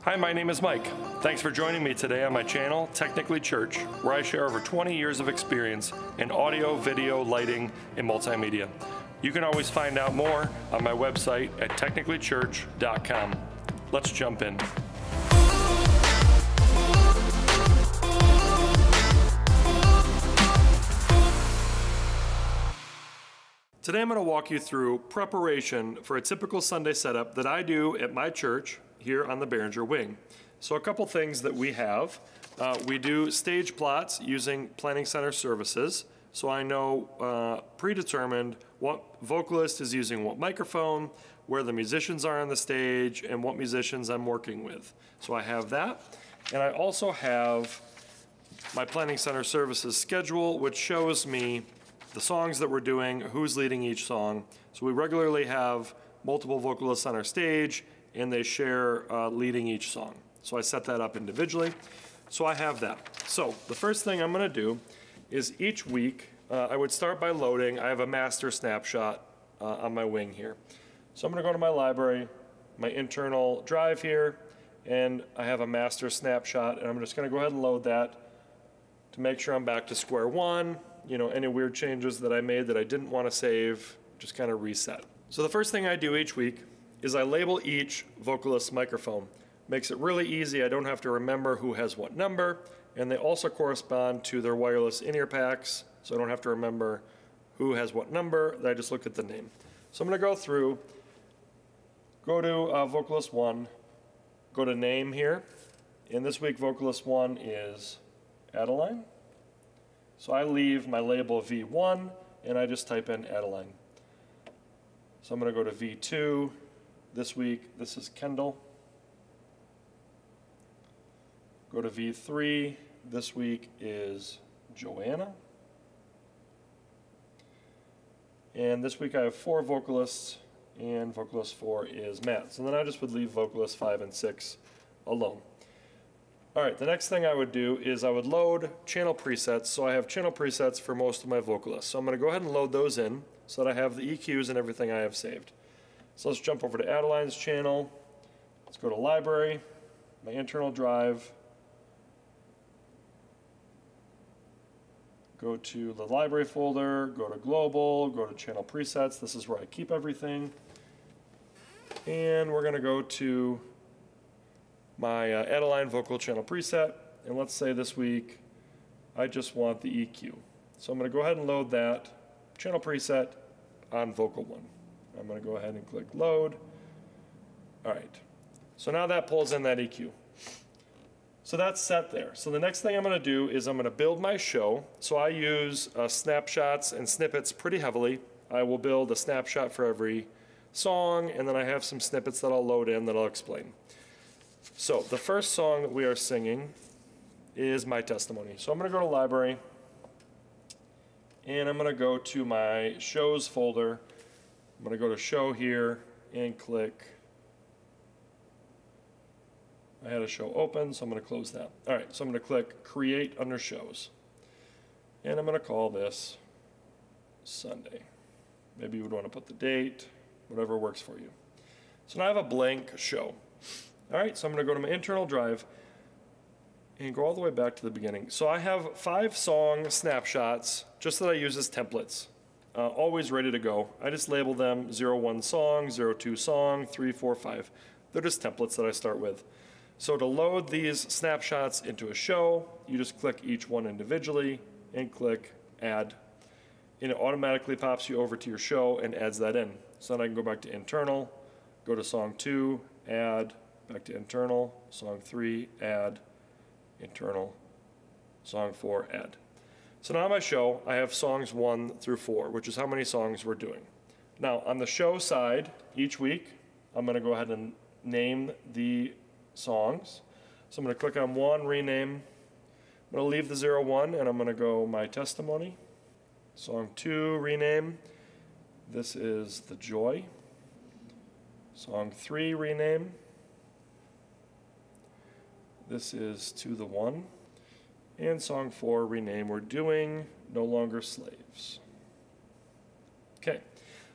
Hi, my name is Mike. Thanks for joining me today on my channel, Technically Church, where I share over 20 years of experience in audio, video, lighting, and multimedia. You can always find out more on my website at technicallychurch.com. Let's jump in. Today I'm going to walk you through preparation for a typical Sunday setup that I do at my church here on the Behringer Wing. So a couple things that we have. We do stage plots using Planning Center services. So I know predetermined what vocalist is using what microphone, where the musicians are on the stage, and what musicians I'm working with. So I have that. And I also have my Planning Center services schedule, which shows me the songs that we're doing, who's leading each song. So we regularly have multiple vocalists on our stage, and they share leading each song. So I set that up individually. So I have that. So the first thing I'm going to do is each week, I would start by loading. I have a master snapshot on my wing here. So I'm going to go to my library, my internal drive here, and I have a master snapshot, and I'm just going to go ahead and load that to make sure I'm back to square one. You know, any weird changes that I made that I didn't want to save, just kind of reset. So the first thing I do each week is I label each vocalist's microphone. Makes it really easy. I don't have to remember who has what number, and they also correspond to their wireless in-ear packs, so I don't have to remember who has what number. I just look at the name. So I'm going to go through, go to vocalist 1, go to name here, and this week vocalist 1 is Adeline. So I leave my label V1, and I just type in Adeline. So I'm going to go to V2. This week, this is Kendall. Go to V3. This week is Joanna. And this week I have 4 vocalists, and vocalist 4 is Matt. So then I just would leave vocalists 5 and 6 alone. All right, the next thing I would do is I would load channel presets. So I have channel presets for most of my vocalists. So I'm going to go ahead and load those in so that I have the EQs and everything I have saved. So let's jump over to Adeline's channel. Let's go to library, my internal drive. Go to the library folder, go to global, go to channel presets. This is where I keep everything. And we're going to go to my Adeline vocal channel preset. And let's say this week I just want the EQ. So I'm going to go ahead and load that channel preset on vocal 1. I'm going to go ahead and click load. All right. So now that pulls in that EQ. So that's set there. So the next thing I'm going to do is I'm going to build my show. So I use snapshots and snippets pretty heavily. I will build a snapshot for every song, and then I have some snippets that I'll load in that I'll explain. So the first song that we are singing is My Testimony. So I'm going to go to library, and I'm going to go to my shows folder. I'm going to go to show here and click. I had a show open, so I'm going to close that. All right, so I'm going to click create under shows. And I'm going to call this Sunday. Maybe you would want to put the date, whatever works for you. So now I have a blank show. All right, so I'm going to go to my internal drive and go all the way back to the beginning. So I have 5 song snapshots just that I use as templates. Always ready to go. I just label them 01 song, 02 song, 3, 4, 5. They're just templates that I start with. So to load these snapshots into a show, you just click each one individually and click add. And it automatically pops you over to your show and adds that in. So then I can go back to internal, go to song 2, add, back to internal, song 3, add, internal, song 4, add. So now on my show, I have songs 1 through 4, which is how many songs we're doing. Now, on the show side, each week, I'm going to go ahead and name the songs. So I'm going to click on 1, rename. I'm going to leave the 01, and I'm going to go My Testimony. Song 2, rename. This is The Joy. Song 3, rename. This is To the One. And song 4, rename, we're doing No Longer Slaves. Okay,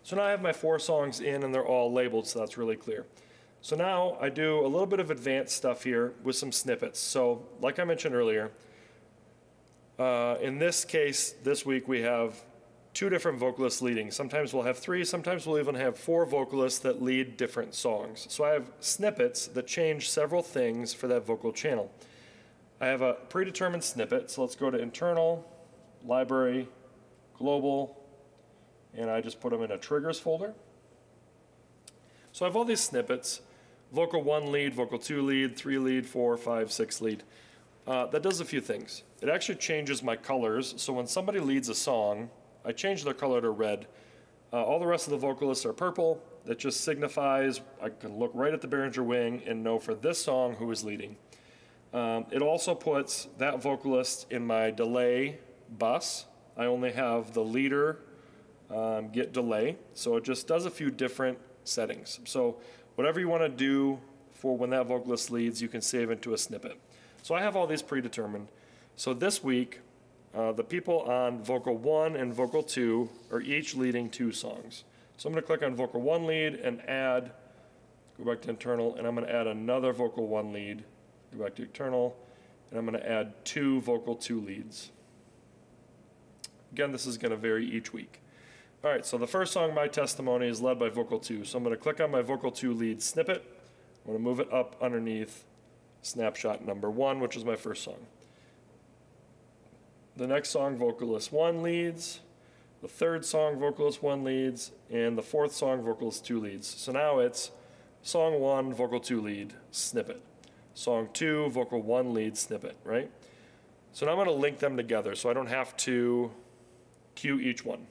so now I have my 4 songs in and they're all labeled, so that's really clear. So now I do a little bit of advanced stuff here with some snippets. So like I mentioned earlier, in this case, this week we have 2 different vocalists leading. Sometimes we'll have 3, sometimes we'll even have 4 vocalists that lead different songs. So I have snippets that change several things for that vocal channel. I have a predetermined snippet, so let's go to Internal, Library, Global, and I just put them in a Triggers folder. So I have all these snippets, vocal 1 lead, vocal 2 lead, 3 lead, 4, 5, 6 lead. That does a few things. It actually changes my colors, so when somebody leads a song, I change their color to red. All the rest of the vocalists are purple. That just signifies I can look right at the Behringer Wing and know for this song who is leading. It also puts that vocalist in my delay bus. I only have the leader get delay, so it just does a few different settings. So whatever you want to do for when that vocalist leads, you can save into a snippet. So I have all these predetermined. So this week, the people on vocal 1 and vocal 2 are each leading 2 songs. So I'm going to click on vocal 1 lead and add, go back to internal, and I'm going to add another vocal 1 lead, go back to internal, and I'm going to add 2 vocal 2 leads. Again, this is going to vary each week. All right, so the first song, My Testimony, is led by vocal 2. So I'm going to click on my vocal 2 lead snippet. I'm going to move it up underneath snapshot number 1, which is my first song. The next song, vocalist 1 leads. The third song, vocalist 1 leads. And the fourth song, vocalist 2 leads. So now it's song 1, vocal 2 lead, snippet. Song 2, vocal 1 lead, snippet, right? So now I'm going to link them together so I don't have to cue each one.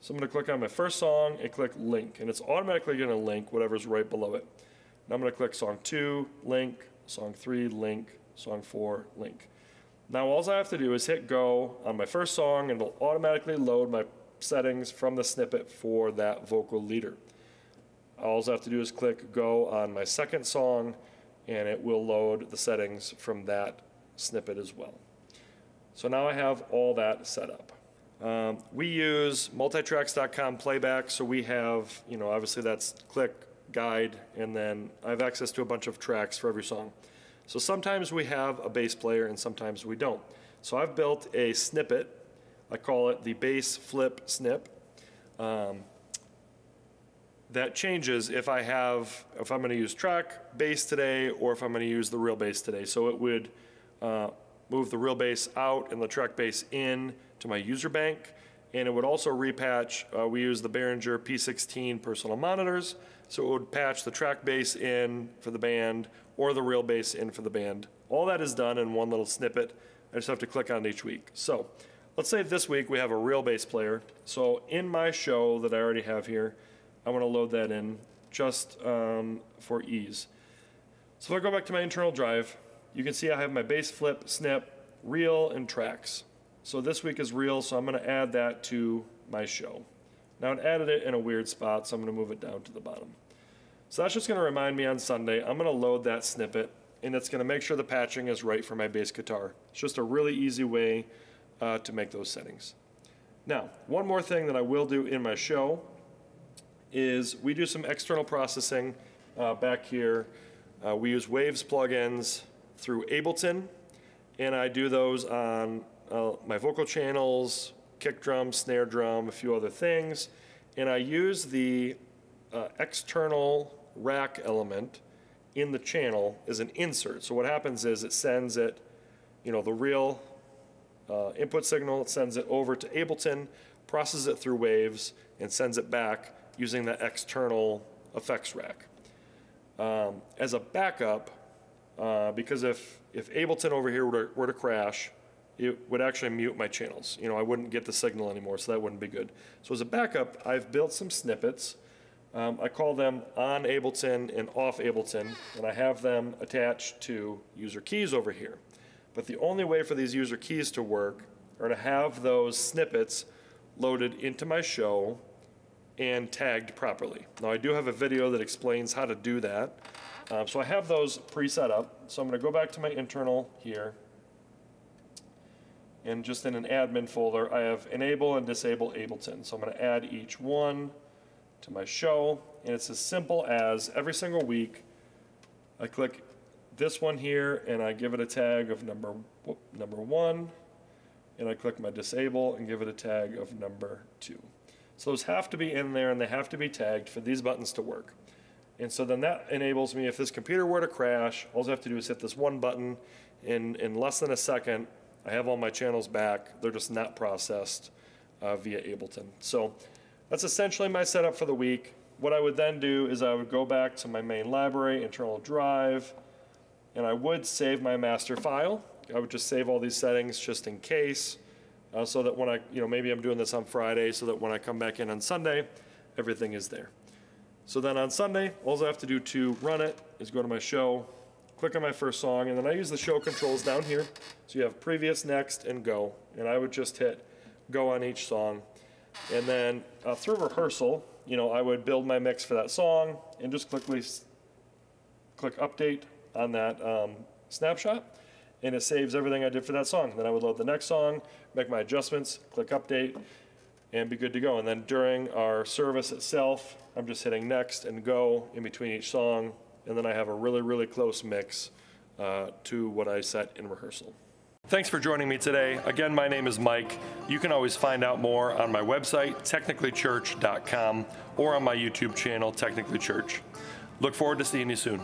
So I'm going to click on my first song and click link, and it's automatically going to link whatever's right below it. Now I'm going to click song 2, link, song 3, link, song 4, link. Now all I have to do is hit go on my first song and it'll automatically load my settings from the snippet for that vocal leader. All I have to do is click go on my second song and it will load the settings from that snippet as well. So now I have all that set up. We use MultiTracks.com playback, so we have, obviously that's click, guide, and then I have access to a bunch of tracks for every song. So sometimes we have a bass player and sometimes we don't. So I've built a snippet. I call it the bass flip snip. That changes if I'm going to use track bass today or if I'm going to use the real bass today. So it would move the real bass out and the track bass in to my user bank, and it would also repatch. We use the Behringer P16 personal monitors, so it would patch the track bass in for the band or the real bass in for the band. All that is done in one little snippet. I just have to click on it each week. So let's say this week we have a real bass player. So in my show that I already have here, I want to load that in just for ease. So if I go back to my internal drive, you can see I have my bass flip, snip, reel, and tracks. So this week is reel, so I'm going to add that to my show. Now it added it in a weird spot, so I'm going to move it down to the bottom. So that's just going to remind me on Sunday, I'm going to load that snippet, and it's going to make sure the patching is right for my bass guitar. It's just a really easy way to make those settings. Now, one more thing that I will do in my show is we do some external processing back here. We use Waves plugins through Ableton, and I do those on my vocal channels, kick drum, snare drum, a few other things, and I use the external rack element in the channel as an insert. So what happens is it sends it, the real input signal, it sends it over to Ableton, processes it through Waves, and sends it back using the external effects rack. As a backup, because if Ableton over here were to crash, it would actually mute my channels. I wouldn't get the signal anymore, so that wouldn't be good. So as a backup, I've built some snippets. I call them on Ableton and off Ableton, and I have them attached to user keys over here. But the only way for these user keys to work are to have those snippets loaded into my show and tagged properly. Now I do have a video that explains how to do that. So I have those pre-set up. So I'm going to go back to my internal here. And just in an admin folder, I have enable and disable Ableton. So I'm going to add each one to my show. And it's as simple as every single week, I click this one here and I give it a tag of number 1, and I click my disable and give it a tag of number 2. So those have to be in there and they have to be tagged for these buttons to work. And so then that enables me, if this computer were to crash, all I have to do is hit this one button. In less than a second, I have all my channels back. They're just not processed via Ableton. So that's essentially my setup for the week. What I would then do is I would go back to my main library, internal drive, and I would save my master file. I would just save all these settings just in case, so that when maybe I'm doing this on Friday, so that when I come back in on Sunday, everything is there. So then on Sunday, all I have to do to run it is go to my show, click on my first song, and then I use the show controls down here. So you have previous, next, and go. And I would just hit go on each song. And then through rehearsal, I would build my mix for that song and just click update on that snapshot, and it saves everything I did for that song. Then I would load the next song, make my adjustments, click update, and be good to go. And then during our service itself, I'm just hitting next and go in between each song, and then I have a really, really close mix to what I set in rehearsal. Thanks for joining me today. Again, my name is Mike. You can always find out more on my website, technicallychurch.com, or on my YouTube channel, Technically Church. Look forward to seeing you soon.